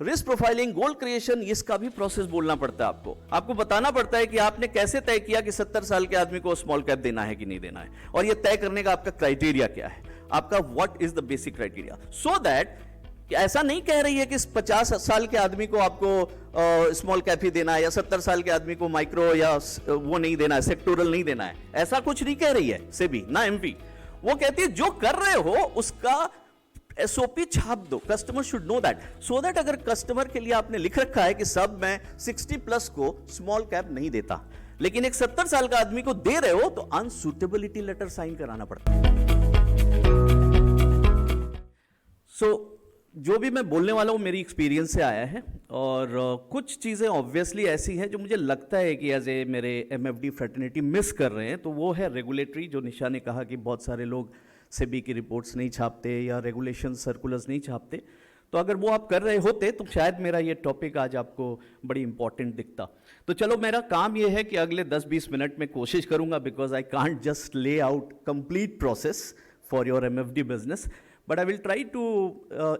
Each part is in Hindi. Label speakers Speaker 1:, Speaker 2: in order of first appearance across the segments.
Speaker 1: रिस्क प्रोफाइलिंग, गोल क्रिएशन, इसका भी प्रोसेस बोलना पड़ता है आपको बताना पड़ता है कि आपने कैसे तय किया कि 70 साल के आदमी को स्मॉल कैप देना है कि नहीं देना है, और ये तय करने का आपका क्राइटेरिया क्या है, आपका what is the basic criteria, so that ऐसा नहीं कह रही है कि 50 साल के आदमी को आपको स्मॉल कैप ही देना है, या 70 साल के आदमी को माइक्रो या वो नहीं देना है, सेक्टोरल नहीं देना है, ऐसा कुछ नहीं कह रही है सेबी ना एमपी। वो कहती है जो कर रहे हो उसका एसओपी छाप दो, customer should know that, so that अगर कस्टमर के लिए आपने लिख रखा है कि सब मैं 60 प्लस को स्मॉल कैप नहीं देता, लेकिन एक 70 साल का आदमी को दे रहे हो, तो अनसुटेबिलिटी लेटर साइन कराना पड़ता है। जो भी मैं बोलने वाला हूं मेरी एक्सपीरियंस से आया है, और कुछ चीज़ें ऑब्वियसली ऐसी हैं जो मुझे लगता है कि एज ए मेरे एमएफडी फ्रेटर्निटी मिस कर रहे हैं, तो वो है रेगुलेटरी। जो निशा ने कहा कि बहुत सारे लोग सेबी की रिपोर्ट्स नहीं छापते या रेगुलेशन सर्कुलर्स नहीं छापते, तो अगर वो आप कर रहे होते तो शायद मेरा ये टॉपिक आज आपको बड़ी इंपॉर्टेंट दिखता। तो चलो, मेरा काम ये है कि अगले 10-20 मिनट में कोशिश करूंगा, because I can't just lay out complete process for your MFD business, but I will try to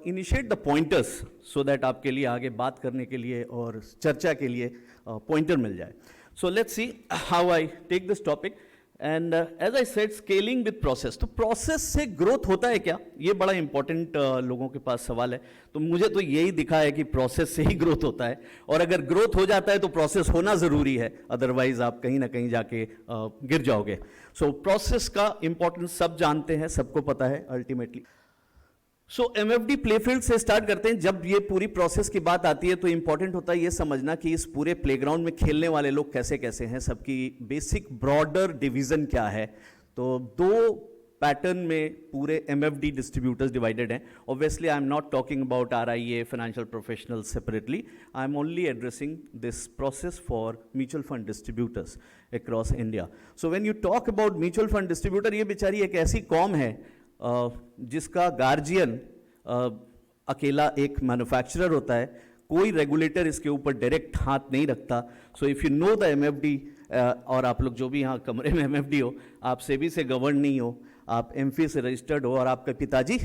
Speaker 1: initiate the pointers so that आपके लिए आगे बात करने के लिए और चर्चा के लिए पॉइंटर मिल जाए। So let's see how I take this topic, and as I said, scaling with process. तो प्रोसेस से ग्रोथ होता है क्या, ये बड़ा इंपॉर्टेंट लोगों के पास सवाल है। तो मुझे तो यही दिखा है कि प्रोसेस से ही ग्रोथ होता है, और अगर ग्रोथ हो जाता है तो प्रोसेस होना ज़रूरी है, अदरवाइज आप कहीं ना कहीं जाके गिर जाओगे। सो प्रोसेस का इंपॉर्टेंस सब जानते हैं, सबको पता है अल्टीमेटली। सो एमएफडी प्लेफील्ड से स्टार्ट करते हैं। जब ये पूरी प्रोसेस की बात आती है तो इंपॉर्टेंट होता है ये समझना कि इस पूरे प्लेग्राउंड में खेलने वाले लोग कैसे कैसे हैं, सबकी बेसिक ब्रॉडर डिवीजन क्या है। तो 2 पैटर्न में पूरे एमएफडी डिस्ट्रीब्यूटर्स डिवाइडेड हैं। Obviously I am not talking about RIA financial professional separately, I am only addressing this process for mutual fund distributors across India. So when you talk about mutual fund distributor, ये बेचारी एक ऐसी कॉम है जिसका गार्जियन अकेला एक मैन्युफैक्चरर होता है, कोई रेगुलेटर इसके ऊपर डायरेक्ट हाथ नहीं रखता। So if you know the MFD, और आप लोग जो भी यहाँ कमरे में एमएफडी हो, आप सेबी से गवर्न नहीं हो, आप एमफी से रजिस्टर्ड हो, और आपके पिताजी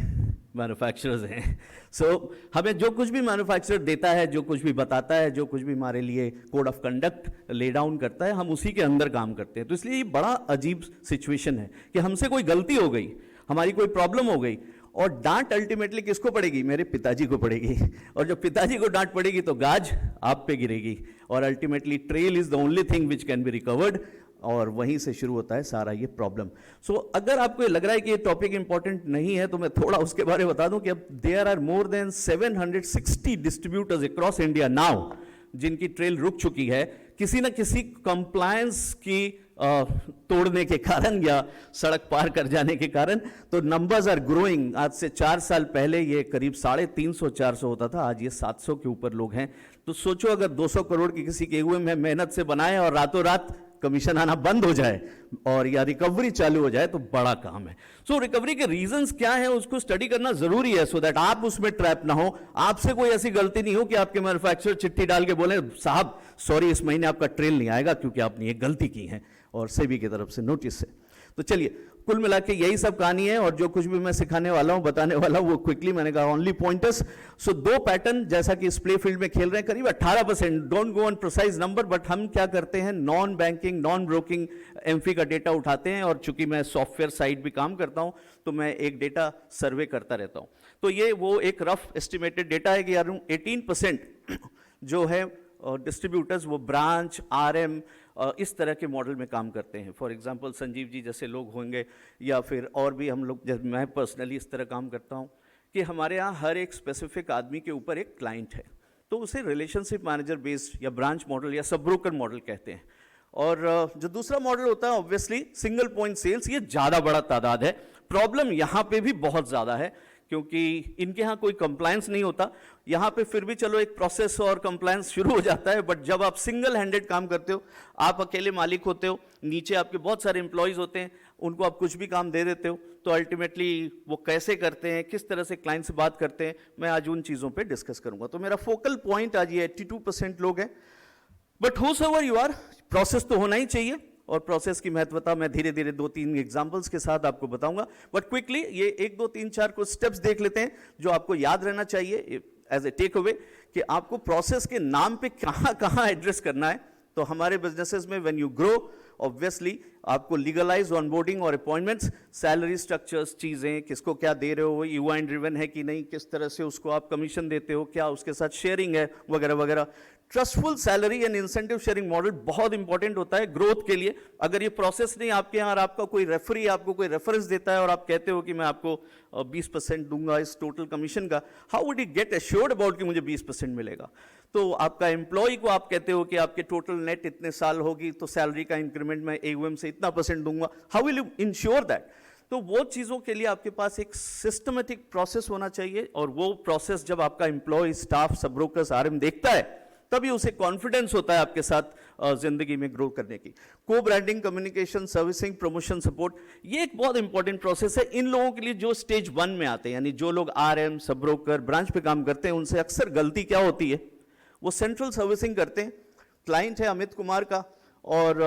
Speaker 1: मैन्युफैक्चरर्स हैं। सो हमें जो कुछ भी मैन्युफैक्चरर देता है, जो कुछ भी बताता है, जो कुछ भी हमारे लिए code of conduct lay down करता है, हम उसी के अंदर काम करते हैं। तो इसलिए ये बड़ा अजीब सिचुएशन है कि हमसे कोई गलती हो गई, हमारी कोई प्रॉब्लम हो गई, और डांट अल्टीमेटली किसको पड़ेगी, मेरे पिताजी को पड़ेगी, और जब पिताजी को डांट पड़ेगी तो गाज आप पे गिरेगी, और ultimately trail is the only thing which can be recovered, और वहीं से शुरू होता है सारा ये प्रॉब्लम। सो अगर आपको ये लग रहा है कि ये टॉपिक इंपॉर्टेंट नहीं है, तो मैं थोड़ा उसके बारे में बता दूं कि अब there are more than 760 distributors across India now, जिनकी ट्रेल रुक चुकी है किसी न किसी कंप्लायंस की तोड़ने के कारण या सड़क पार कर जाने के कारण। तो नंबर्स आर ग्रोइंग। आज से 4 साल पहले ये करीब 350-400 होता था, आज ये 700 के ऊपर लोग हैं। तो सोचो अगर 200 करोड़ की किसी के हुए में मेहनत से बनाए और रातों रात कमीशन आना बंद हो जाए और या रिकवरी चालू हो जाए, तो बड़ा काम है। सो रिकवरी के रीजंस क्या है उसको स्टडी करना जरूरी है, सो दैट आप उसमें ट्रैप ना हो। आपसे कोई ऐसी गलती नहीं हो कि आपके मैन्युफैक्चरर चिट्ठी डाल के बोले साहब सॉरी इस महीने आपका ट्रेल नहीं आएगा क्योंकि आपने ये गलती की है, और सेबी की तरफ से नोटिस है। तो चलिए, कुल मिला के यही सब कहानी है, और जो कुछ भी मैं सिखाने वाला हूं, बताने वाला हूं, वो क्विकली मैंने कहा ओनली पॉइंटर्स। सो 2 पैटर्न जैसा कि इस प्ले फील्ड में खेल रहे हैं, करीब 18%, don't go on precise number, but हम क्या करते हैं, non banking non broking AMFI का डेटा उठाते हैं, और चूंकि मैं सॉफ्टवेयर साइड भी काम करता हूं तो मैं एक डेटा सर्वे करता रहता हूं। तो ये वो एक रफ एस्टिमेटेड डेटा है कि यार 18% जो है डिस्ट्रीब्यूटर्स वो ब्रांच आरएम इस तरह के मॉडल में काम करते हैं। फॉर एग्जांपल संजीव जी जैसे लोग होंगे, या फिर और भी हम लोग, जैसे मैं पर्सनली इस तरह काम करता हूं कि हमारे यहाँ हर एक स्पेसिफिक आदमी के ऊपर एक क्लाइंट है, तो उसे रिलेशनशिप मैनेजर बेस्ड या ब्रांच मॉडल या सब ब्रोकर मॉडल कहते हैं। और जो दूसरा मॉडल होता है ऑब्वियसली सिंगल पॉइंट सेल्स, ये ज़्यादा बड़ा तादाद है। प्रॉब्लम यहाँ पे भी बहुत ज़्यादा है क्योंकि इनके यहाँ कोई कंप्लायंस नहीं होता। यहाँ पे फिर भी चलो एक प्रोसेस और कंप्लायंस शुरू हो जाता है, बट जब आप सिंगल हैंडेड काम करते हो, आप अकेले मालिक होते हो, नीचे आपके बहुत सारे एम्प्लॉयज़ होते हैं, उनको आप कुछ भी काम दे देते हो, तो अल्टीमेटली वो कैसे करते हैं, किस तरह से क्लाइंट से बात करते हैं, मैं आज उन चीज़ों पर डिस्कस करूँगा। तो मेरा फोकल पॉइंट आज ये 82% लोग हैं, बट हूसएवर यू आर, प्रोसेस तो होना ही चाहिए, और प्रोसेस की महत्वता मैं धीरे धीरे 2-3 एग्जांपल्स के साथ आपको बताऊंगा। बट क्विकली ये 1 2 3 4 कुछ स्टेप्स देख लेते हैं जो आपको याद रहना चाहिए। एज ए टेक अवे कि आपको प्रोसेस के नाम पे कहाँ कहाँ एड्रेस करना है। तो हमारे बिजनेसेस में व्हेन यू ग्रो ऑब्वियसली आपको लीगलाइज ऑनबोर्डिंग और अपॉइंटमेंट्स, सैलरी स्ट्रक्चर्स, चीज़ें किसको क्या दे रहे हो, यूआई ड्रिवन है कि नहीं, किस तरह से उसको आप कमीशन देते हो, क्या उसके साथ शेयरिंग है, वगैरह वगैरह। Trustful salary and incentive sharing model बहुत इंपॉर्टेंट होता है ग्रोथ के लिए। अगर ये प्रोसेस नहीं आपके यहाँ और आपका कोई रेफरी आपको कोई रेफरेंस देता है और आप कहते हो कि मैं आपको 20% दूंगा इस टोटल कमीशन का, how would you get assured about कि मुझे 20% मिलेगा? तो आपका एम्प्लॉय को आप कहते हो कि आपके टोटल नेट इतने साल होगी तो सैलरी का इंक्रीमेंट मैं एयूएम से इतना % दूंगा, how will you ensure that? तो वो चीज़ों के लिए आपके पास एक सिस्टमेटिक प्रोसेस होना चाहिए, और वो प्रोसेस जब आपका एम्प्लॉय, स्टाफ, सब ब्रोकर्स, आरएम देखता है तभी उसे कॉन्फिडेंस होता है आपके साथ जिंदगी में ग्रो करने की। को branding, communication, servicing, promotion, support, ये एक बहुत इंपॉर्टेंट प्रोसेस है इन लोगों के लिए जो स्टेज 1 में आते हैं, यानी जो लोग आरएम, सब ब्रोकर, ब्रांच पे काम करते हैं। उनसे अक्सर गलती क्या होती है, वो सेंट्रल सर्विसिंग करते हैं, क्लाइंट है अमित कुमार का और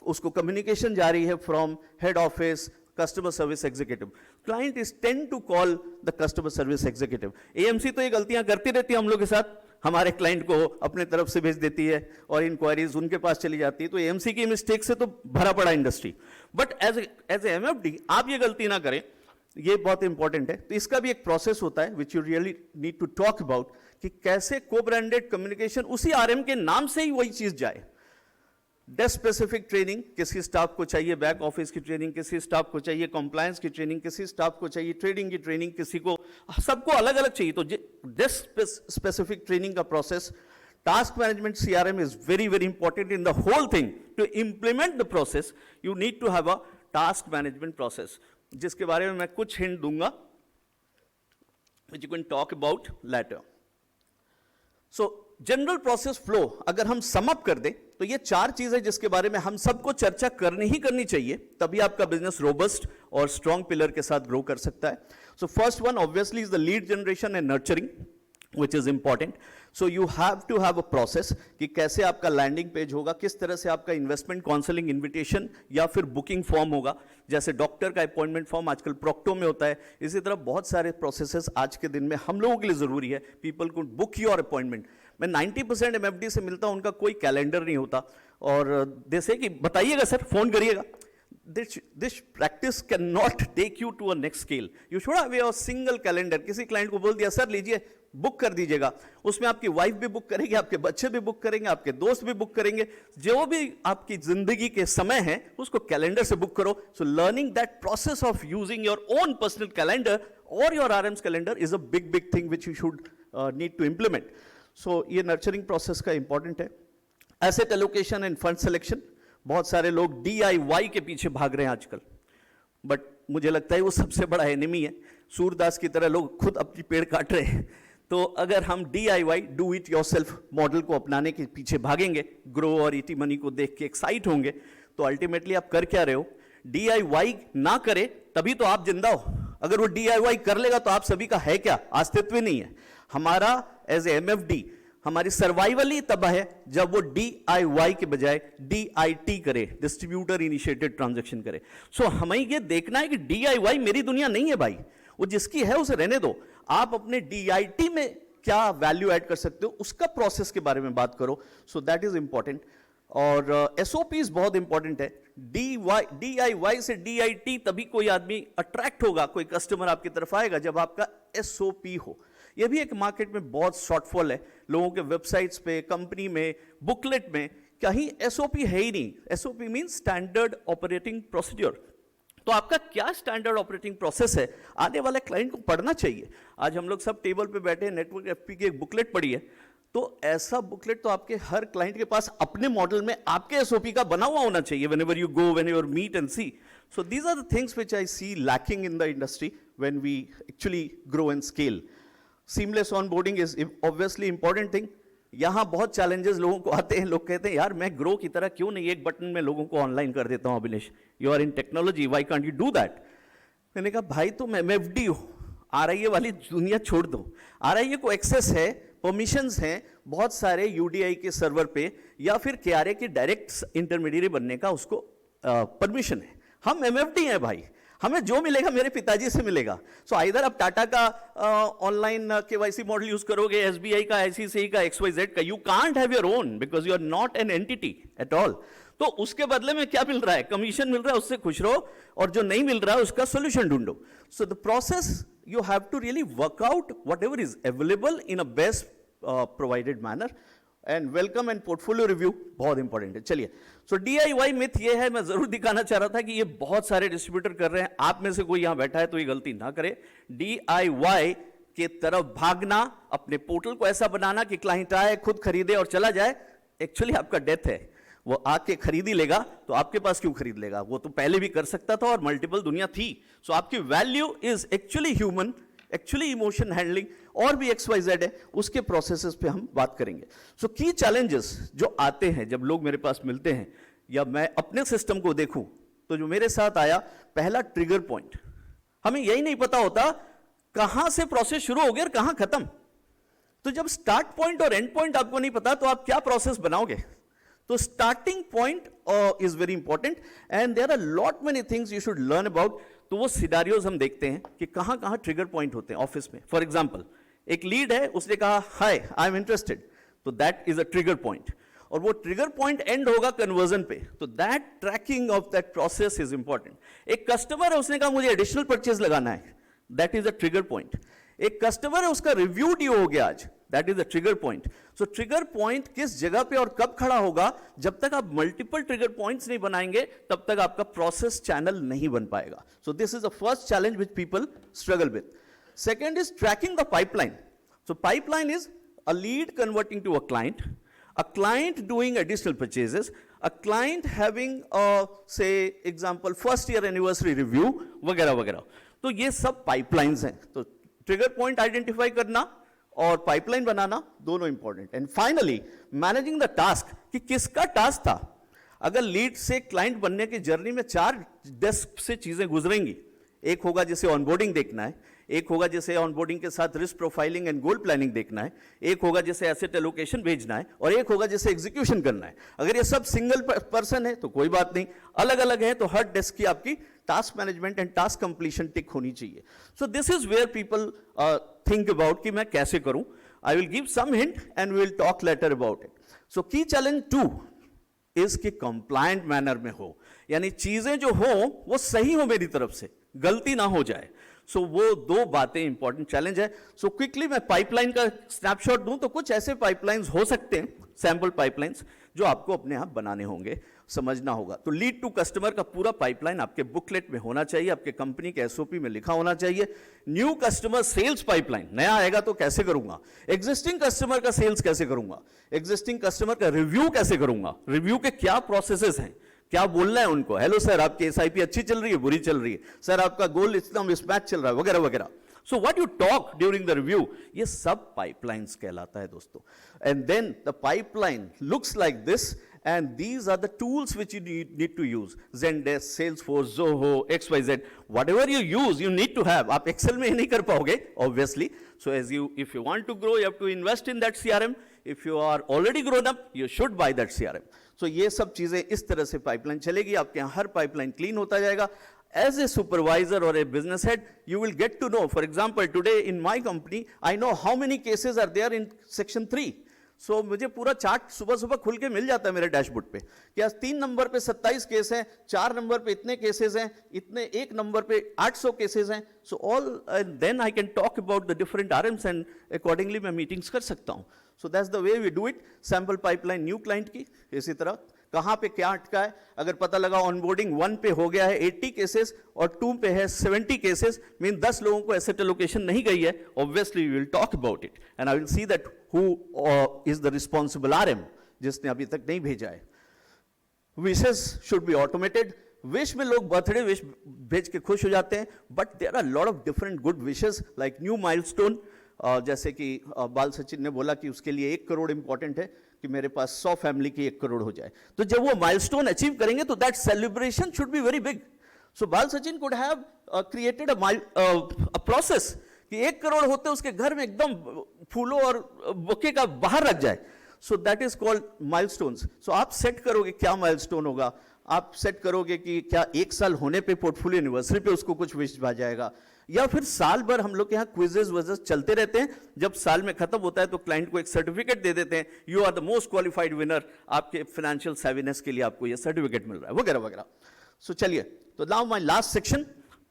Speaker 1: उसको कम्युनिकेशन जा रही है from head office, customer service executive. Client is tend to call the customer service executive. AMC तो ये गलतियां करती रहती है हम लोग के साथ, हमारे क्लाइंट को अपने तरफ से भेज देती है और इंक्वायरीज उनके पास चली जाती है। तो एएमसी की मिस्टेक से तो भरा पड़ा industry. But as a MFD आप ये गलती ना करें, ये बहुत इंपॉर्टेंट है। तो इसका भी एक प्रोसेस होता है which you really need to talk about, कि कैसे को ब्रांडेड कम्युनिकेशन उसी आरएम के नाम से ही वही चीज जाए। डेस्क स्पेसिफिक ट्रेनिंग, किसी स्टाफ को चाहिए बैक ऑफिस की ट्रेनिंग, किसी स्टाफ को चाहिए कंप्लायंस की ट्रेनिंग, किसी स्टाफ को चाहिए ट्रेडिंग की ट्रेनिंग, किसी को, सबको अलग अलग चाहिए। तो डेस्क स्पेसिफिक ट्रेनिंग का process, task management CRM is very very important in the whole thing. To implement the process you need to have a task management process, जिसके बारे में मैं कुछ हिंट दूंगा which you can talk about later. So general process flow अगर हम सम अप कर दें तो ये 4 चीजें जिसके बारे में हम सबको चर्चा करनी ही करनी चाहिए, तभी आपका बिजनेस रोबस्ट और स्ट्रॉन्ग पिलर के साथ ग्रो कर सकता है। So first one obviously is the lead generation and nurturing, which is important. So you have to have a process कि कैसे आपका लैंडिंग पेज होगा, किस तरह से आपका इन्वेस्टमेंट काउंसलिंग इनविटेशन या फिर बुकिंग फॉर्म होगा। जैसे डॉक्टर का अपॉइंटमेंट फॉर्म आजकल प्रोक्टो में होता है, इसी तरह बहुत सारे प्रोसेसेस आज के दिन में हम लोगों के लिए ज़रूरी है। पीपल को बुक योर अपॉइंटमेंट। मैं 90% एमएफडी से मिलता हूँ, उनका कोई कैलेंडर नहीं होता और जैसे कि बताइएगा सर, फोन करिएगा। This practice cannot take you to a next scale. You should have a single calendar. किसी क्लाइंट को बोल दिया सर लीजिए बुक कर दीजिएगा, उसमें आपकी वाइफ भी बुक करेंगे, आपके बच्चे भी बुक करेंगे, आपके दोस्त भी बुक करेंगे, जो भी आपकी जिंदगी के समय है उसको कैलेंडर से बुक करो। So learning that process of using your own personal calendar और your RMs calendar is a big thing which you should need to implement. So ये नर्चरिंग प्रोसेस का इंपॉर्टेंट है। Asset allocation and fund selection, बहुत सारे लोग DIY के पीछे भाग रहे हैं आजकल, बट मुझे लगता है वो सबसे बड़ा एनिमी है। सूरदास की तरह लोग खुद अपनी पेड़ काट रहे हैं। तो अगर हम DIY, do it yourself model को अपनाने के पीछे भागेंगे, ग्रो और ईटी मनी को देख के एक्साइट होंगे, तो अल्टीमेटली आप कर क्या रहे हो? DIY ना करे तभी तो आप जिंदा हो। अगर वो DIY कर लेगा तो आप सभी का है क्या? अस्तित्व नहीं है। हमारा एज ए MFD हमारी सर्वाइवल ही तब है जब वो DIY के बजाय DIT करे, डिस्ट्रीब्यूटर इनिशिएटेड ट्रांजैक्शन करे। सो हमें ये देखना है कि DIY मेरी दुनिया नहीं है भाई, वो जिसकी है उसे रहने दो। आप अपने DIT में क्या वैल्यू ऐड कर सकते हो उसका प्रोसेस के बारे में बात करो। सो दैट इज इंपॉर्टेंट। और SOPs बहुत इंपॉर्टेंट है। DIY से DIT तभी कोई आदमी अट्रैक्ट होगा, कोई कस्टमर आपकी तरफ आएगा जब आपका SOP हो। ये भी एक मार्केट में बहुत शॉर्टफॉल है। लोगों के वेबसाइट्स पे, कंपनी में, बुकलेट में कहीं SOP है ही नहीं। SOP means standard operating procedure. तो आपका क्या स्टैंडर्ड ऑपरेटिंग प्रोसेस है, आने वाले क्लाइंट को पढ़ना चाहिए। आज हम लोग सब टेबल पे बैठे हैं, नेटवर्क FP की एक बुकलेट पढ़ी है, तो ऐसा बुकलेट तो आपके हर क्लाइंट के पास अपने मॉडल में आपके SOP का बना हुआ होना चाहिए whenever you go, whenever you meet and see. So these are the things which I see lacking in the industry when we actually grow and scale. Seamless onboarding is obviously important thing. यहाँ बहुत चैलेंजेस लोगों को आते हैं, लोग कहते हैं यार मैं ग्रो की तरह क्यों नहीं एक बटन में लोगों को ऑनलाइन कर देता हूँ, Abhilesh you are in technology, why can't you do that. मैंने कहा भाई तुम MFD हो, RIA वाली दुनिया छोड़ दो। RIA को एक्सेस है, परमिशंस हैं बहुत सारे UDI के सर्वर पे, या फिर KRA के डायरेक्ट इंटरमीडिएट बनने का उसको परमिशन है। हम MFD हैं भाई, हमें जो मिलेगा मेरे पिताजी से मिलेगा। सो आइदर आप टाटा का ऑनलाइन केवाईसी मॉडल यूज करोगे, एसबीआई का, आईसीआईसीआई का, XYZ का, you can't have your own because you are not an entity at all. तो उसके बदले में क्या मिल रहा है? कमीशन मिल रहा है, उससे खुश रहो, और जो नहीं मिल रहा है उसका सोल्यूशन ढूंढो। So the process you have to really work out whatever is available in a best provided manner. And welcome and portfolio review बहुत इंपॉर्टेंट है। चलिए, सो DIY मिथ ये है, मैं जरूर दिखाना चाह रहा था कि ये बहुत सारे डिस्ट्रीब्यूटर कर रहे हैं, आप में से कोई यहां बैठा है तो ये गलती ना करे। DIY के तरफ भागना, अपने पोर्टल को ऐसा बनाना कि क्लाइंट आए, खुद खरीदे और चला जाए, एक्चुअली आपका डेथ है। वो आके खरीद ही लेगा तो आपके पास क्यों खरीद लेगा? वो तो पहले भी कर सकता था और मल्टीपल दुनिया थी। सो आपकी value is actually human, actually emotion handling, और भी XYZ है, उसके प्रोसेसेस पे हम बात करेंगे। सो की चैलेंजेस जो आते हैं जब लोग मेरे पास मिलते हैं, या मैं अपने सिस्टम को देखूं, तो जो मेरे साथ आया, पहला ट्रिगर पॉइंट, हमें यही नहीं पता होता कहां से प्रोसेस शुरू हो गया और कहां खत्म। तो जब स्टार्ट पॉइंट और एंड पॉइंट आपको नहीं पता तो आप क्या प्रोसेस बनाओगे? तो starting point is very important and there are lot many things you should learn about. तो वो सिनारियोज हम देखते हैं कि कहां कहां ट्रिगर पॉइंट होते हैं ऑफिस में। फॉर एग्जांपल, एक लीड है, उसने कहा हाय आई एम इंटरेस्टेड, तो that is a trigger point, और वो ट्रिगर पॉइंट एंड होगा कन्वर्जन पे। तो that tracking of that process is important. एक कस्टमर है, उसने कहा मुझे एडिशनल परचेज लगाना है, that is a trigger point. एक कस्टमर है, उसका रिव्यू ड्यू हो गया आज, that is a trigger point. So trigger point किस जगह पे और कब खड़ा होगा, जब तक आप मल्टीपल ट्रिगर पॉइंट्स नहीं बनाएंगे तब तक आपका प्रोसेस चैनल नहीं बन पाएगा। So this is the first challenge which people struggle with. Second is tracking the pipeline. So pipeline is a lead converting to a client doing additional purchases, a client having say example first year anniversary review वगैरह वगैरह। तो ये सब पाइपलाइंस हैं। तो ट्रिगर पॉइंट आइडेंटिफाई करना और पाइपलाइन बनाना दोनों important. And finally managing the task, कि किसका टास्क था। अगर लीड से क्लाइंट बनने की जर्नी में 4 डेस्क से चीजें गुजरेंगी, एक होगा जिसे ऑनबोर्डिंग देखना है, एक होगा जिसे ऑनबोर्डिंग के साथ risk profiling and goal planning देखना है, एक होगा जिसे एसेट एलोकेशन भेजना है, और एक होगा जिसे एग्जीक्यूशन करना है। अगर ये सब सिंगल पर्सन है तो कोई बात नहीं, अलग अलग है तो हर डेस्क की आपकी task management and task completion tick होनी चाहिए। So this is where people think about कि मैं कैसे करूं। I will give some hint and we will talk later about it. So key challenge 2 is कि कंप्लायंट मैनर में हो, यानी चीजें जो हो वो सही हो, मेरी तरफ से गलती ना हो जाए। सो वो 2 बातें इंपॉर्टेंट चैलेंज है। सो क्विकली मैं पाइपलाइन का स्नैपशॉट दूं तो कुछ ऐसे पाइपलाइंस हो सकते हैं, सैंपल पाइपलाइंस, जो आपको अपने आप बनाने होंगे, समझना होगा। तो लीड टू कस्टमर का पूरा पाइपलाइन आपके बुकलेट में होना चाहिए, आपके कंपनी के SOP में लिखा होना चाहिए। न्यू कस्टमर सेल्स पाइपलाइन, नया आएगा तो कैसे करूंगा, एग्जिस्टिंग कस्टमर का सेल्स कैसे करूंगा, एग्जिस्टिंग कस्टमर का रिव्यू कैसे करूंगा, रिव्यू के क्या प्रोसेसेस हैं, क्या बोलना है उनको, हेलो सर आपकी SIP अच्छी चल रही है, बुरी चल रही है, सर आपका गोल इतना मिसमैच चल रहा है, वगैरह वगैरह। So what you talk during the review, ये सब पाइपलाइंस कहलाता है दोस्तों। And then the pipeline looks like this, and these are the tools which you need to use, Zendesk, Salesforce, Zoho, XYZ, whatever you use you need to have। आप Excel में ही नहीं कर पाओगे obviously। So if you want to grow you have to invest in that CRM। if you are already grown up you should buy that CRM। so ये सब चीजें इस तरह से पाइपलाइन चलेगी, आपके यहाँ हर पाइपलाइन क्लीन होता जाएगा। As a supervisor or a business head, you will get to know, for example, today in my company, I know how many cases are there in section 3। सो मुझे पूरा चार्ट सुबह सुबह खुल के मिल जाता है मेरे डैशबोर्ड पे कि आज 3 नंबर पे 27 केस हैं, 4 नंबर पे इतने केसेस हैं, इतने 1 नंबर पे 800 केसेस हैं। So all then I can talk about the different RMs and accordingly मैं मीटिंग्स कर सकता हूँ। So that's the way we do it. Sample pipeline new client की इसी तरह, कहाँ पे क्या अटका है, अगर पता लगा ऑनबोर्डिंग 1 पे हो गया है 80 केसेस और 2 पे है 70 केसेस, मीन 10 लोगों को एसेट एलोकेशन नहीं गई है, obviously we will talk about it and I will see that who is the responsible RM जिसने अभी तक नहीं भेजा है। Wishes should be automated. Wish में लोग बर्थडे विश भेज के खुश हो जाते हैं, but there are lot of different good wishes like new milestone. जैसे कि बाल सचिन ने बोला कि उसके लिए 1 करोड़ इंपॉर्टेंट है कि मेरे पास 100 फैमिली की 1 करोड़ हो जाए। तो जब वो माइलस्टोन अचीव करेंगे तो that celebration should be very big. So बाल Sachin could have created a process कि 1 करोड़ होते उसके घर में एकदम फूलों और बुके का बाहर रख जाए। So that is called milestones. So आप सेट करोगे क्या माइलस्टोन होगा, आप सेट करोगे कि क्या 1 साल होने पे पोर्टफोलियो एनिवर्सरी पे उसको कुछ विश आ जाएगा, या फिर साल भर हम लोग के यहाँ क्विजेज वजेज चलते रहते हैं, जब साल में खत्म होता है तो क्लाइंट को एक सर्टिफिकेट दे देते हैं, you are the most qualified winner, आपके फाइनेंशियल सेविनेस के लिए आपको ये सर्टिफिकेट मिल रहा है वगैरह वगैरह। सो चलिए, तो नाउ माय लास्ट सेक्शन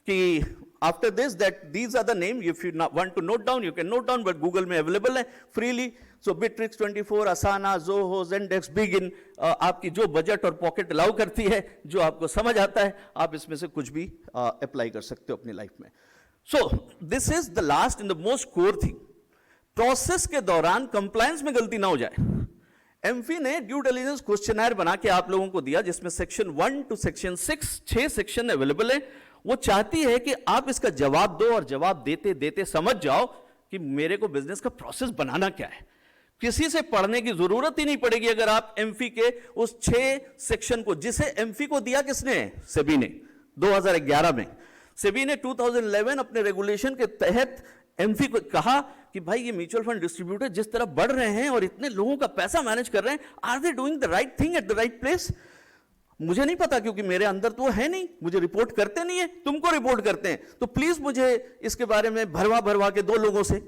Speaker 1: कि after this that these are the name, if you want to note down you can note down, but Google में अवेलेबल है freely. So Bitrix 24, Asana, Zoho, Zendesk, Bigin, आपकी जो बजट और पॉकेट अलाउ करती है, जो आपको समझ आता है, आप इसमें से कुछ भी अप्लाई कर सकते हो अपनी लाइफ में। सो this is the last and the most core thing, process के दौरान कंप्लायंस में गलती ना हो जाए। एमफी ने ड्यू डिलिजेंस क्वेश्चनर बना के आप लोगों को दिया, जिसमें section 1 to section 6 6 section available है। वो चाहती है कि आप इसका जवाब दो, और जवाब देते देते समझ जाओ कि मेरे को बिजनेस का प्रोसेस बनाना क्या है। किसी से पढ़ने की जरूरत ही नहीं पड़ेगी अगर आप एमफी के उस 6 सेक्शन को, जिसे एमफी को दिया किसने, सेबी ने 2011 में। सेबी ने 2011 अपने रेगुलेशन के तहत एमफी को कहा कि भाई ये म्यूचुअल फंड डिस्ट्रीब्यूटर जिस तरह बढ़ रहे हैं और इतने लोगों का पैसा मैनेज कर रहे हैं, are they doing the right thing at the right place. मुझे नहीं पता, क्योंकि मेरे अंदर तो है नहीं, मुझे रिपोर्ट करते नहीं है, तुमको रिपोर्ट करते हैं, तो प्लीज मुझे इसके बारे में भरवा के दो लोगों से।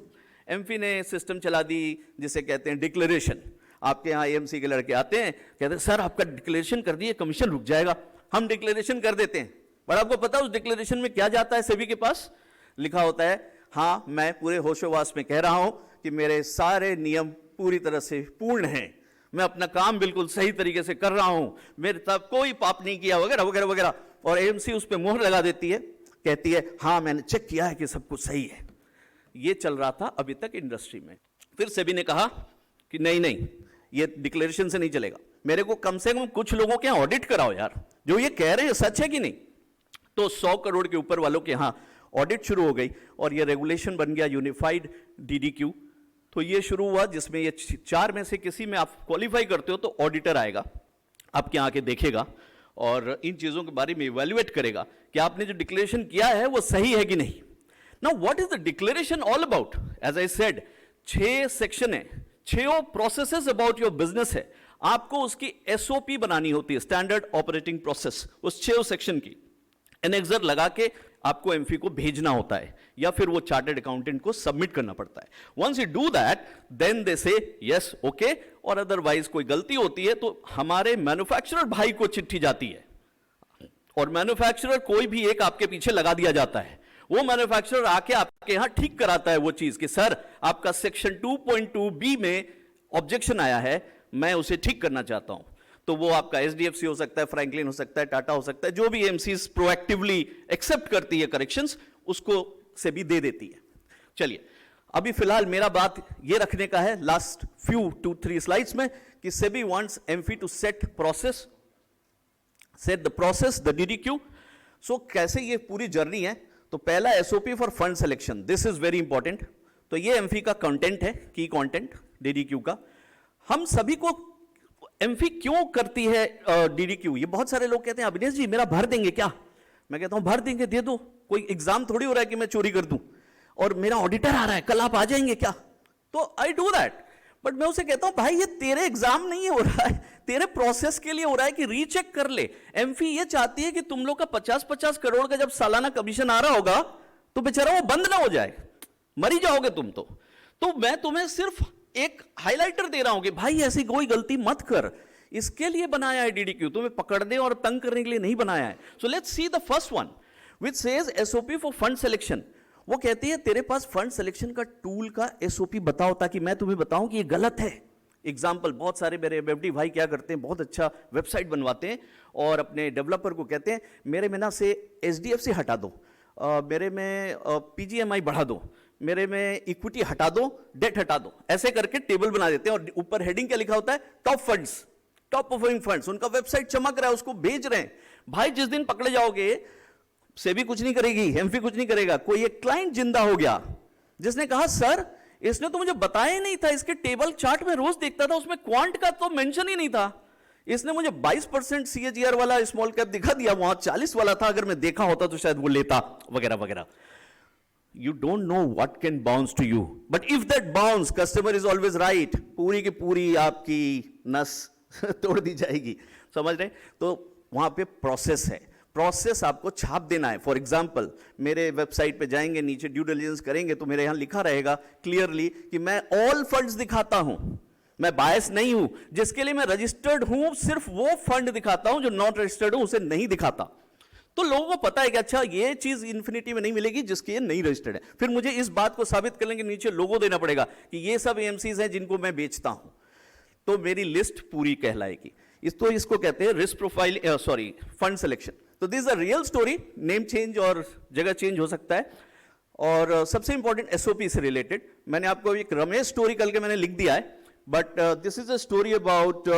Speaker 1: एमफी ने सिस्टम चला दी जिसे कहते हैं डिक्लेरेशन। आपके यहाँ एएमसी के लड़के आते हैं, कहते हैं सर आपका डिक्लेरेशन कर दिए, कमीशन रुक जाएगा। हम डिक्लेरेशन कर देते हैं, पर आपको पता है उस डिक्लेरेशन में क्या जाता है? सेबी के पास लिखा होता है, हाँ मैं पूरे होशोवास में कह रहा हूं कि मेरे सारे नियम पूरी तरह से पूर्ण हैं, मैं अपना काम बिल्कुल सही तरीके से कर रहा हूं, मेरे तब कोई पाप नहीं किया वगैरह वगैरह वगैरह। और एएमसी उस पर मोहर लगा देती है, कहती है हाँ मैंने चेक किया है कि सब कुछ सही है। ये चल रहा था अभी तक इंडस्ट्री में। फिर सेबी ने कहा कि नहीं, ये डिक्लेरेशन से नहीं चलेगा, मेरे को कम से कम कुछ लोगों के यहाँ ऑडिट कराओ यार, जो ये कह रहे हैं सच है कि नहीं। तो 100 करोड़ के ऊपर वालों के यहाँ ऑडिट शुरू हो गई, और ये रेगुलेशन बन गया यूनिफाइड डीडीक्यू। तो ये शुरू हुआ, जिसमें ये 4 में से किसी में आप क्वालिफाई करते हो तो ऑडिटर आएगा, आपके यहाँ आके देखेगा और इन चीज़ों के बारे में इवेल्युएट करेगा कि आपने जो डिक्लेरेशन किया है वो सही है कि नहीं। Now what is the declaration all about? As I said, 6 section है, 6 प्रोसेसेस अबाउट योर बिजनेस है। आपको उसकी एसओपी बनानी होती है, स्टैंडर्ड ऑपरेटिंग प्रोसेस, उस 6 सेक्शन की एनेक्सर लगा के आपको एमफी को भेजना होता है, या फिर वो चार्टर्ड अकाउंटेंट को सबमिट करना पड़ता है। Once you do that, then they say yes okay, और अदरवाइज कोई गलती होती है तो हमारे मैन्युफैक्चरर भाई को चिट्ठी जाती है, और मैन्युफैक्चरर कोई भी एक आपके पीछे लगा दिया जाता है। वो मैन्युफैक्चरर आके आपके यहां ठीक कराता है वो चीज कि सर आपका सेक्शन 2.2b में ऑब्जेक्शन आया है, मैं उसे ठीक करना चाहता हूं। तो वो आपका एचडीएफसी हो सकता है, फ्रैंकलिन हो सकता है, टाटा हो सकता है, जो भी एमसीज प्रोएक्टिवली एक्सेप्ट करती है करेक्शंस, उसको से भी दे देती है। चलिए, अभी फिलहाल मेरा बात ये रखने का है लास्ट फ्यू 2-3 स्लाइड्स में कि SEBI wants AMFI to set the process the DDQ. So कैसे ये पूरी जर्नी है, तो पहला SOP for fund selection, this is very important. तो ये एमफी का कंटेंट है, की कंटेंट डीडीक्यू का। हम सभी को एमफी क्यों करती है डीडीक्यू? ये बहुत सारे लोग कहते हैं अविनेश जी मेरा भर देंगे क्या? मैं कहता हूं भर देंगे, दे दो, कोई एग्जाम थोड़ी हो रहा है कि मैं चोरी कर दूं, और मेरा ऑडिटर आ रहा है कल आप आ जाएंगे क्या? तो आई डू दैट, बट मैं उसे कहता हूं भाई ये तेरे एग्जाम नहीं हो रहा है, तेरे प्रोसेस के लिए हो रहा है कि रीचेक कर ले। एमफी ये चाहती है कि तुम लोग का 50-50 करोड़ का जब सालाना कमीशन आ रहा होगा तो बेचारा वो बंद ना हो जाए, मरी जाओगे तुम तो मैं तुम्हें सिर्फ एक हाइलाइटर दे रहा हूं कि भाई ऐसी कोई गलती मत कर। इसके लिए बनाया है डीडीक्यू, तुम्हें पकड़ने और तंग करने के लिए नहीं बनाया है। सो let's see the first one which says SOP for fund selection. वो कहती है तेरे पास फंड सिलेक्शन का टूल का एसओपी बताओ, ताकि मैं तुम्हें बताऊं कि ये गलत है। एग्जाम्पल, बहुत सारे मेरे एफडी भाई क्या करते हैं, बहुत अच्छा वेबसाइट बनवाते हैं और अपने डेवलपर को कहते हैं मेरे में ना से एचडीएफसी हटा दो, मेरे में पीजीएमआई बढ़ा दो, मेरे में इक्विटी हटा दो, डेट हटा दो, ऐसे करके टेबल बना देते हैं। और ऊपर हेडिंग क्या लिखा होता है? Top funds, top performing funds. उनका वेबसाइट चमक रहा है, उसको भेज रहे हैं। भाई जिस दिन पकड़े जाओगे, सेबी कुछ नहीं करेगी, एमफी कुछ नहीं करेगा। कोई एक क्लाइंट जिंदा हो गया जिसने कहा सर इसने तो मुझे बताया ही नहीं था, इसके टेबल चार्ट में रोज देखता था, उसमें क्वांट का तो मेंशन ही नहीं था, इसने मुझे 22% सीएजीआर वाला स्मॉल कैप दिखा दिया, वहां 40 वाला था, अगर मैं देखा होता तो शायद वो लेता, वगैरह वगैरह। You don't know what can bounce to you, but if that bounce, customer is always right, पूरी की पूरी आपकी नस तोड़ दी जाएगी, समझ रहे? तो वहां पे प्रोसेस है, प्रोसेस आपको छाप देना है। फॉर एग्जाम्पल, मेरे वेबसाइट पे जाएंगे, नीचे ड्यू डिलिजेंस करेंगे तो मेरे यहां लिखा रहेगा क्लियरली कि मैं ऑल फंड्स दिखाता हूं, मैं बायस नहीं हूं। जिसके लिए मैं रजिस्टर्ड हूं सिर्फ वो फंड दिखाता हूं, जो नॉन रजिस्टर्ड हूं उसे नहीं दिखाता। तो लोगों को पता है कि अच्छा ये चीज इन्फिनिटी में नहीं मिलेगी जिसके ये नहीं रजिस्टर्ड है। फिर मुझे इस बात को साबित करने के नीचे लोगो देना पड़ेगा कि ये सब एएमसीज हैं जिनको मैं बेचता हूं, तो मेरी लिस्ट पूरी कहलाएगी। इसको कहते हैं risk profile, sorry, fund selection. तो this is a real story, name change और जगह चेंज हो सकता है। और सबसे इंपॉर्टेंट एसओपी से रिलेटेड मैंने आपको एक रमेश स्टोरी कल के मैंने लिख दिया है, but this is a story about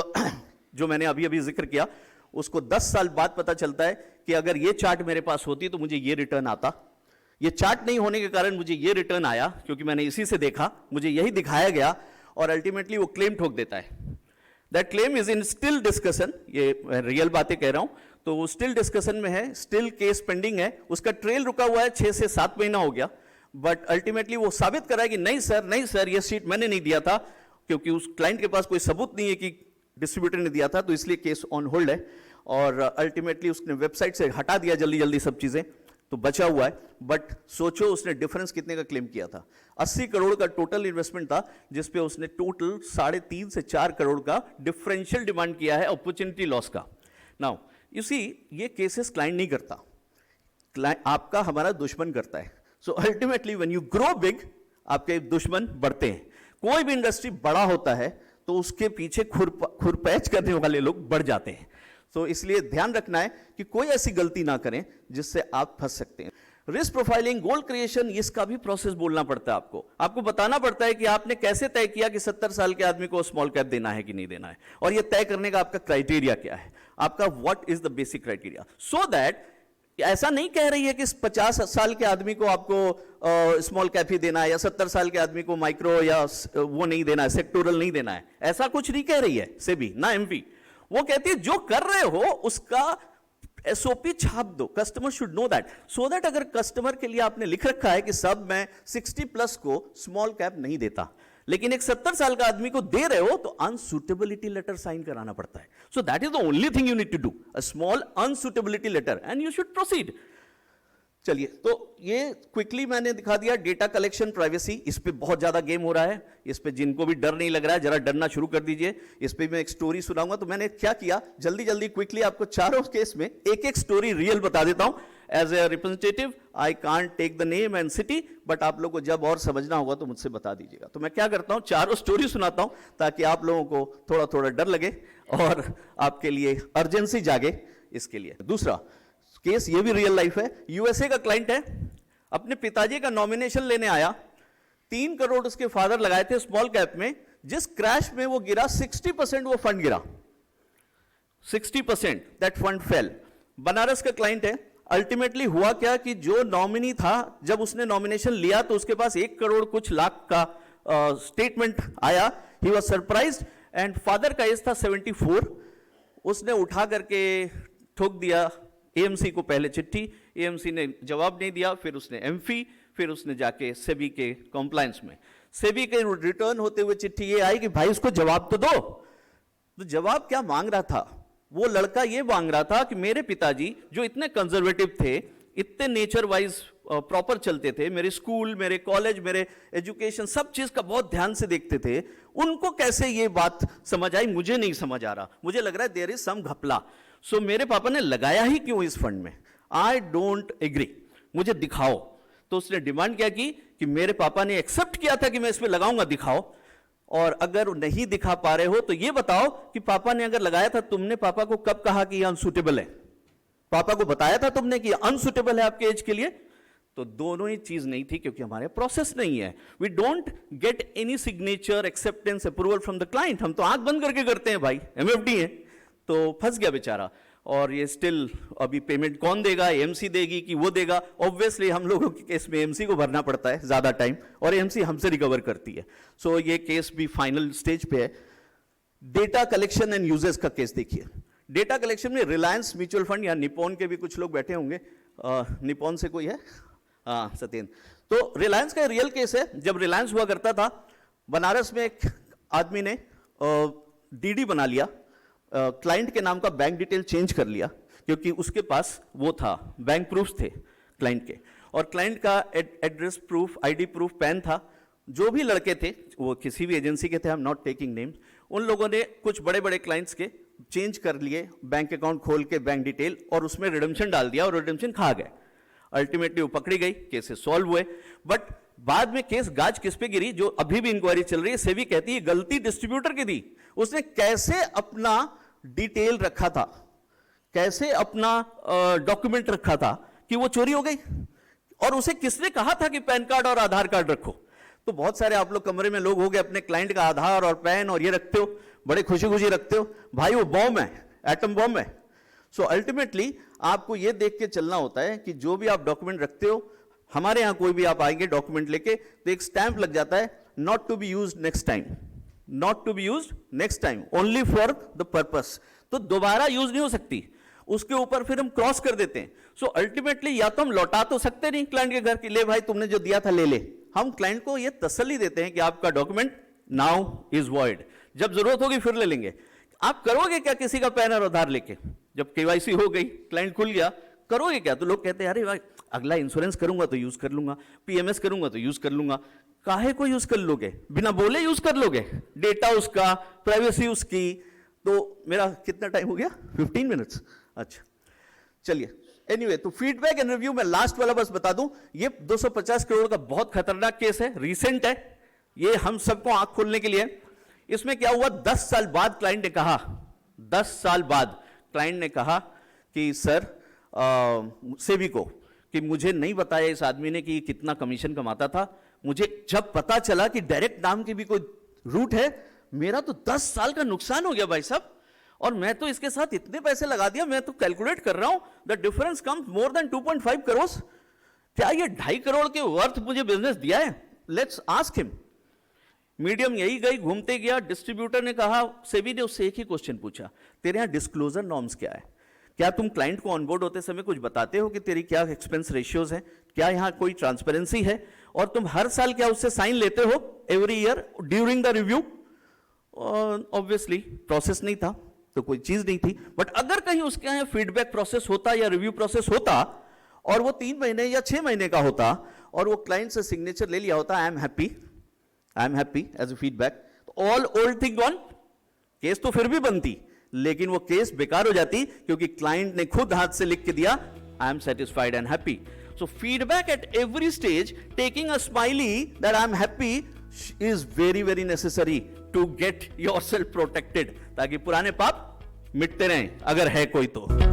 Speaker 1: जो मैंने अभी अभी जिक्र किया, उसको 10 साल बाद पता चलता है कि अगर ये चार्ट मेरे पास होती तो मुझे ये रिटर्न आता। ये चार्ट नहीं होने के कारण मुझे ये रिटर्न आया, क्योंकि मैंने इसी से देखा, मुझे यही दिखाया गया, और अल्टीमेटली वो क्लेम ठोक देता है। That claim is in still discussion, ये रियल बातें कह रहा हूं, तो वो स्टिल डिस्कशन में है, स्टिल केस पेंडिंग है, उसका ट्रेल रुका हुआ है, 6 से 7 महीना हो गया, बट अल्टीमेटली वो साबित करा है कि नहीं सर ये सीट मैंने नहीं दिया था, क्योंकि उस क्लाइंट के पास कोई सबूत नहीं है कि डिस्ट्रीब्यूटर ने दिया था, तो इसलिए केस ऑन होल्ड है। और अल्टीमेटली उसने वेबसाइट से हटा दिया जल्दी जल्दी सब चीजें, तो बचा हुआ है। बट सोचो उसने डिफरेंस कितने का क्लेम किया था, 80 करोड़ का टोटल इन्वेस्टमेंट था, जिसपे उसने टोटल 3.5 से 4 करोड़ का डिफरेंशियल डिमांड किया है अपॉर्चुनिटी लॉस का। नाउ यू सी, ये केसेस क्लाइंट नहीं करता, आपका हमारा दुश्मन करता है। So ultimately when you grow big, आपके दुश्मन बढ़ते हैं। कोई भी इंडस्ट्री बड़ा होता है तो उसके पीछे खुरपैच करने वाले लोग बढ़ जाते हैं। तो इसलिए ध्यान रखना है कि कोई ऐसी गलती ना करें जिससे आप फंस सकते हैं। रिस्क प्रोफाइलिंग, गोल क्रिएशन, इसका भी प्रोसेस बोलना पड़ता है आपको बताना पड़ता है कि आपने कैसे तय किया कि 70 साल के आदमी को स्मॉल कैप देना है कि नहीं देना है, और यह तय करने का आपका क्राइटेरिया क्या है, आपका what is the basic criteria, so that ऐसा नहीं कह रही है कि 50 साल के आदमी को आपको स्मॉल कैप ही देना है, या 70 साल के आदमी को माइक्रो या वो नहीं देना है, सेक्टोरल नहीं देना है, ऐसा कुछ नहीं कह रही है सेबी ना एमपी। वो कहती है जो कर रहे हो उसका एसओपी छाप दो, customer should know that, so that अगर कस्टमर के लिए आपने लिख रखा है कि सब मैं 60+ को स्मॉल कैप नहीं देता, लेकिन एक 70 साल का आदमी को दे रहे हो, तो अनसुटेबिलिटी लेटर साइन कराना पड़ता है। So that is the only thing you need to do, a small unsuitability letter, and you should proceed. चलिए, तो ये क्विकली मैंने दिखा दिया। डेटा कलेक्शन, प्राइवेसी, इस पे बहुत ज्यादा गेम हो रहा है, इस पे जिनको भी डर नहीं लग रहा है जरा डरना शुरू कर दीजिए। इस पे मैं एक स्टोरी सुनाऊंगा, तो मैंने क्या किया, जल्दी जल्दी क्विकली आपको चारों केस में एक एक स्टोरी रियल बता देता हूं। As a representative I can't take the name and city, but आप लोगों को जब और समझना होगा तो मुझसे बता दीजिएगा। तो मैं क्या करता हूं, चारों स्टोरी सुनाता हूं ताकि आप लोगों को थोड़ा थोड़ा डर लगे और आपके लिए अर्जेंसी जागे इसके लिए। दूसरा केस, ये भी रियल लाइफ है। यूएसए का क्लाइंट है, अपने पिताजी का नॉमिनेशन लेने आया, 3 करोड़ उसके फादर लगाए थे स्मॉल कैप में, जिस क्रैश में वो गिरा 60% वो फंड गिरा, 60% दैट फंड फेल। बनारस का क्लाइंट है, अल्टीमेटली हुआ क्या कि जो नॉमिनी था, जब उसने नॉमिनेशन लिया तो उसके पास 1 करोड़ कुछ लाख का स्टेटमेंट आया, he was surprised, and father का एज था 74, उसने उठा करके ठोक दिया एएमसी को पहले चिट्ठी, एएमसी ने जवाब नहीं दिया, फिर उसने एमफी, फिर उसने जाके सेबी के कॉम्प्लायंस में, सेबी के रिटर्न होते हुए चिट्ठी ये आई कि भाई उसको जवाब तो दो। तो जवाब क्या मांग रहा था वो लड़का, ये मांग रहा था कि मेरे पिताजी जो इतने कंजर्वेटिव थे, इतने नेचर वाइज प्रॉपर चलते थे, मेरे स्कूल, मेरे कॉलेज, मेरे एजुकेशन, सब चीज का बहुत ध्यान से देखते थे, उनको कैसे ये बात समझ आई, मुझे नहीं समझ आ रहा, मुझे लग रहा है देयर इज सम घपला। सो मेरे पापा ने लगाया ही क्यों इस फंड में, आई डोंट एग्री, मुझे दिखाओ। तो उसने डिमांड क्या की कि मेरे पापा ने एक्सेप्ट किया था कि मैं इसमें लगाऊंगा, दिखाओ, और अगर नहीं दिखा पा रहे हो तो ये बताओ कि पापा ने अगर लगाया था, तुमने पापा को कब कहा कि ये अनसुटेबल है, पापा को बताया था तुमने कि अनसुटेबल है आपके एज के लिए? तो दोनों ही चीज नहीं थी, क्योंकि हमारे प्रोसेस नहीं है। We don't get any signature, acceptance, approval from the client, हम तो आंख बंद करके करते हैं भाई, एमएफडी है। तो फंस गया बेचारा, और ये स्टिल अभी पेमेंट कौन देगा, एमसी देगी कि वो देगा? ऑब्वियसली हम लोगों के केस में एमसी को भरना पड़ता है ज्यादा टाइम, और एमसी हमसे रिकवर करती है। सो ये केस भी फाइनल स्टेज पे है। डेटा कलेक्शन एंड यूजेस का केस देखिए। डेटा कलेक्शन में रिलायंस म्यूचुअल फंड, या निपॉन के भी कुछ लोग बैठे होंगे, निपॉन से कोई है? हाँ, सत्येंद्र। तो रिलायंस का रियल केस है। जब रिलायंस हुआ करता था, बनारस में एक आदमी ने डीडी बना लिया, क्लाइंट के नाम का बैंक डिटेल चेंज कर लिया, क्योंकि उसके पास वो था, बैंक प्रूफ थे क्लाइंट के, और क्लाइंट का address proof, ID proof, pan था। जो भी लड़के थे, वो किसी भी एजेंसी के थे, I am not taking names, उन लोगों ने कुछ बड़े बड़े क्लाइंट्स के चेंज कर लिए, बैंक अकाउंट खोल के बैंक डिटेल, और उसमें रिडेम्पशन डाल दिया और रिडेम्पशन खा गए। अल्टीमेटली वो पकड़ी गई, केसेस सॉल्व हुए, बट बाद में केस गाज किस पे गिरी, जो अभी भी इंक्वायरी चल रही है, सेबी कहती है गलती डिस्ट्रीब्यूटर की थी। उसने कैसे अपना डिटेल रखा था, कैसे अपना डॉक्यूमेंट रखा था कि वो चोरी हो गई, और उसे किसने कहा था कि पैन कार्ड और आधार कार्ड रखो। तो बहुत सारे आप लोग कमरे में लोग हो गए, अपने क्लाइंट का आधार और पैन और ये रखते हो, बड़े खुशी खुशी रखते हो, भाई वो बॉम्ब है, एटम बॉम्ब है। सो अल्टीमेटली आपको ये देख के चलना होता है कि जो भी आप डॉक्यूमेंट रखते हो, हमारे यहां कोई भी आप आएंगे डॉक्यूमेंट लेके तो एक स्टैंप लग जाता है, not to be used next time, not to be used next time, only for the purpose. तो दोबारा यूज नहीं हो सकती, उसके ऊपर फिर हम क्रॉस कर देते हैं। सो अल्टीमेटली या तो हम लौटा तो सकते नहीं क्लाइंट के घर की, ले भाई तुमने जो दिया था ले ले। हम क्लाइंट को ये तसल्ली देते हैं कि आपका डॉक्यूमेंट नाउ इज वॉइड, जब जरूरत होगी फिर ले लेंगे। आप करोगे क्या किसी का पैन और आधार लेके? जब केवाईसी हो गई, क्लाइंट खुल गया, करोगे क्या? तो लोग कहते हैं अरे भाई अगला इंश्योरेंस करूंगा तो यूज कर लूंगा, पीएमएस करूंगा तो यूज कर लूंगा। काहे को यूज कर लोगे? बिना बोले यूज कर लोगे, डेटा उसका, प्राइवेसी उसकी। तो मेरा कितना टाइम हो गया? 15 मिनट्स। अच्छा चलिए, एनीवे, तो फीडबैक एंड रिव्यू में लास्ट वाला बस बता दूं, ये 250 करोड़ का बहुत खतरनाक केस है, रीसेंट है, ये हम सबको आंख खोलने के लिए। इसमें क्या हुआ, 10 साल बाद क्लाइंट ने कहा, 10 साल बाद क्लाइंट ने कहा कि सर सेबी को कि मुझे नहीं बताया इस आदमी ने कि कितना कमीशन कमाता था, मुझे जब पता चला कि डायरेक्ट नाम की भी कोई रूट है, मेरा तो 10 साल का नुकसान हो गया भाई साहब, और मैं तो इसके साथ इतने पैसे लगा दिया, मैं तो कैलकुलेट कर रहा हूं the difference comes more than 2.5 crore. क्या ये 2.5 करोड़ के वर्थ मुझे बिजनेस दिया है? Let's ask him. मीडियम यही गई, घूमते गया, डिस्ट्रीब्यूटर ने कहा, सेबी ने उससे एक ही क्वेश्चन पूछा, तेरे यहां डिस्क्लोजर नॉर्म्स क्या है? क्या तुम क्लाइंट को ऑनबोर्ड होते समय कुछ बताते हो कि तेरी क्या एक्सपेंस रेशियोज हैं? क्या यहां कोई ट्रांसपेरेंसी है? और तुम हर साल क्या उससे साइन लेते हो every year during the review? Obviously process नहीं था तो कोई चीज नहीं थी, बट अगर कहीं उसके यहाँ फीडबैक प्रोसेस होता या रिव्यू प्रोसेस होता और वो 3 महीने या 6 महीने का होता और वो क्लाइंट से सिग्नेचर ले लिया होता, I am happy as a feedback, all old thing gone, case तो फिर भी बनती, लेकिन वो केस बेकार हो जाती क्योंकि क्लाइंट ने खुद हाथ से लिख के दिया, I am satisfied and happy. So feedback at every stage, taking a smiley that I am happy is very very necessary to get yourself protected, ताकि पुराने पाप मिटते रहें अगर है कोई तो।